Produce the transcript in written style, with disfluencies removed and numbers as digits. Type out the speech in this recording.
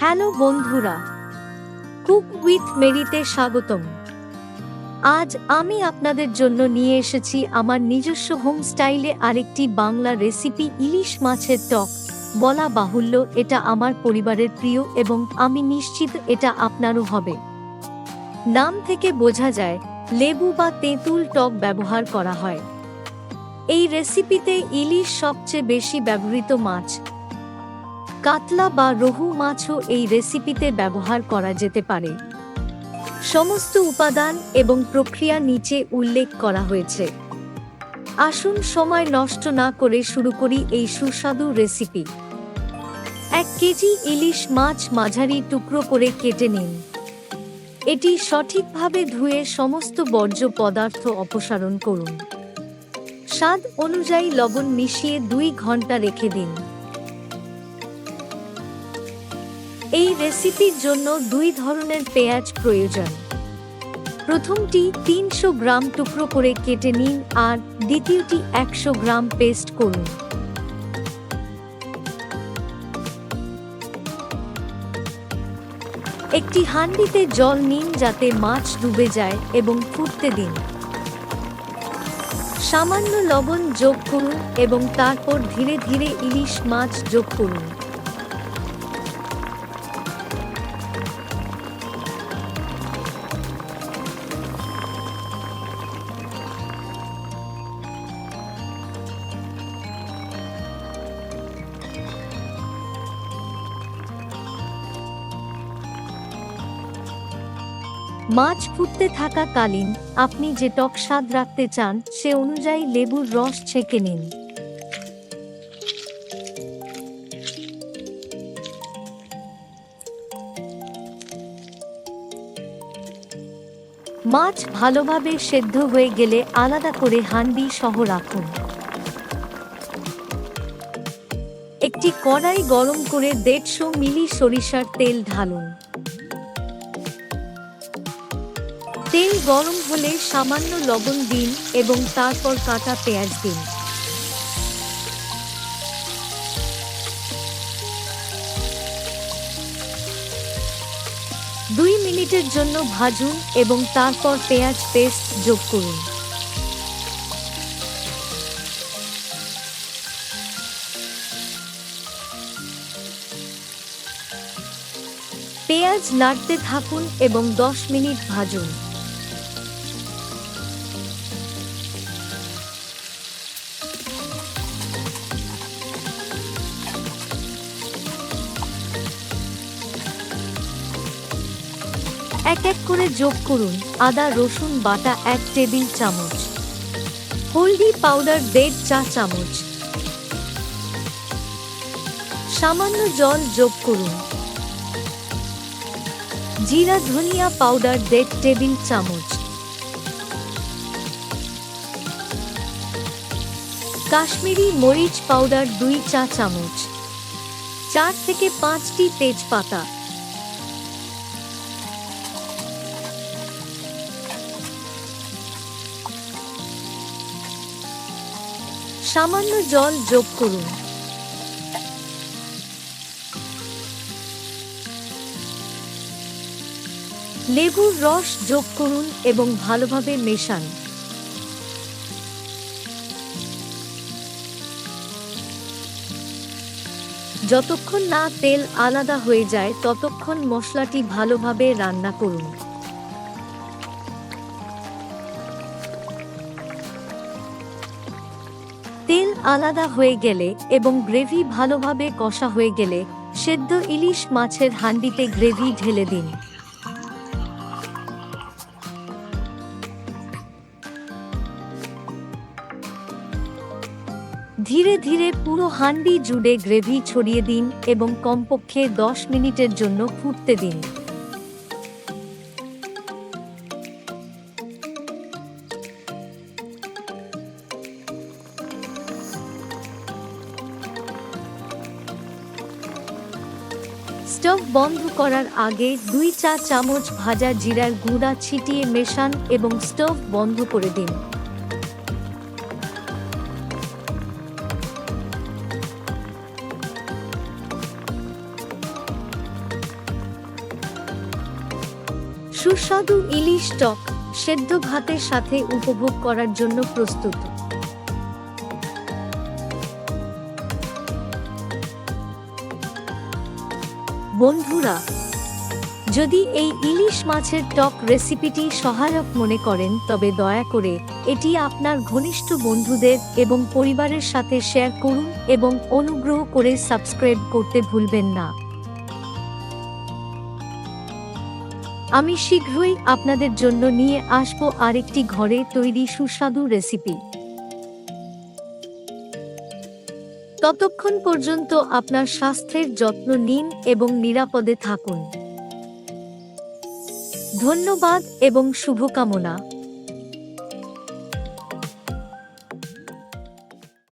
Hello বন্ধুরা, cook with মেরিতে স্বাগতম। আজ আমি আপনাদের জন্য নিয়ে এসেছি আমার নিজস্ব হোম স্টাইলে আরেকটি বাংলা রেসিপি, ইলিশ মাছের টক। বলা বাহুল্য, এটা আমার পরিবারের প্রিয় এবং আমি নিশ্চিত এটা আপনারও হবে। নাম থেকে বোঝা যায় লেবু বা তেঁতুল টক ব্যবহার করা হয়। এই রেসিপিতে ইলিশ সবচেয়ে বেশি ব্যবহৃত মাছ। কাতলা বা রোহু মাছও এই রেসিপিতে ব্যবহার করা যেতে পারে। সমস্ত উপাদান এবং প্রক্রিয়া নিচে উল্লেখ করা হয়েছে। আসুন সময় নষ্ট না করে শুরু করি এই সুস্বাদু রেসিপি। 1 কেজি ইলিশ মাছ মাঝারি টুকরো করে কেটে নিন। এটি সঠিকভাবে ধুয়ে সমস্ত বর্জ্য পদার্থ অপসারণ করুন। স্বাদ অনুযায়ী লবণ মিশিয়ে 2 ঘন্টা রেখে দিন। এই রেসিপির জন্য 2 ধরনের পেঁয়াজ প্রয়োজন। প্রথমটি 300 গ্রাম টুকরো করে কেটে নিন আর দ্বিতীয়টি 100 গ্রাম পেস্ট করুন। একটি হাঁড়িতে জল নিন যাতে মাছ ডুবে যায় এবং ফুটতে দিন। সামান্য লবণ যোগ করুন এবং তারপর ধীরে ধীরে ইলিশ মাছ যোগ করুন। মাছ ফুটতে থাকাকালীন আপনি যে টক স্বাদ রাখতে চান সে অনুযায়ী লেবুর রস ছেঁকে নিন। মাছ ভালোভাবে সেদ্ধ হয়ে গেলে আলাদা করে হাঁড়ি সহ রাখুন। একটি কড়াই গরম করে 150 মিলি সরিষার তেল ঢালুন। তেল গরম হলে সামান্য লবণ দিন এবং তারপর কাটা পেঁয়াজ দিন। দুই মিনিটের জন্য ভাজুন এবং তারপর পেঁয়াজ পেস্ট যোগ করুন। পেঁয়াজ নাড়তে থাকুন এবং 10 মিনিট ভাজুন। এক এক করে যোগ করুন আদা রসুন বাটা 1 টেবিল চামচ, হলদি পাউডার 1.5 চা চামচ, সামান্য জল যোগ করুন। জিরা ধনিয়া পাউডার 1.5 টেবিল চামচ, কাশ্মীরি মরিচ পাউডার 2 চা চামচ, 4 থেকে 5টি তেজপাতা, সামান্য জল যোগ করুন। লেবুর রস যোগ করুন এবং ভালোভাবে মেশান। যতক্ষণ না তেল আলাদা হয়ে যায় ততক্ষণ মশলাটি ভালোভাবে রান্না করুন। তেল আলাদা হয়ে গেলে এবং গ্রেভি ভালোভাবে কষা হয়ে গেলে সেদ্ধ ইলিশ মাছের হাঁড়িতে গ্রেভি ঢেলে দিন। ধীরে ধীরে পুরো হাঁড়ি জুড়ে গ্রেভি ছড়িয়ে দিন এবং কমপক্ষে 10 মিনিটের জন্য ফুটতে দিন। স্টোভ বন্ধ করার আগে 2 চা চামচ ভাজা জিরার গুঁড়া ছিটিয়ে মেশান এবং স্টোভ বন্ধ করে দিন। সুস্বাদু ইলিশ টক সেদ্ধ ভাতের সাথে উপভোগ করার জন্য প্রস্তুত। বন্ধুরা, যদি এই ইলিশ মাছের টক রেসিপিটি সহায়ক মনে করেন তবে দয়া করে এটি আপনার ঘনিষ্ঠ বন্ধুদের এবং পরিবারের সাথে শেয়ার করুন এবং অনুগ্রহ করে সাবস্ক্রাইব করতে ভুলবেন না। আমি শীঘ্রই আপনাদের জন্য নিয়ে আসব আরেকটি ঘরে তৈরি সুস্বাদু রেসিপি। ততক্ষণ পর্যন্ত আপনার স্বাস্থ্যের যত্ন নিন এবং নিরাপদে থাকুন। ধন্যবাদ এবং শুভকামনা।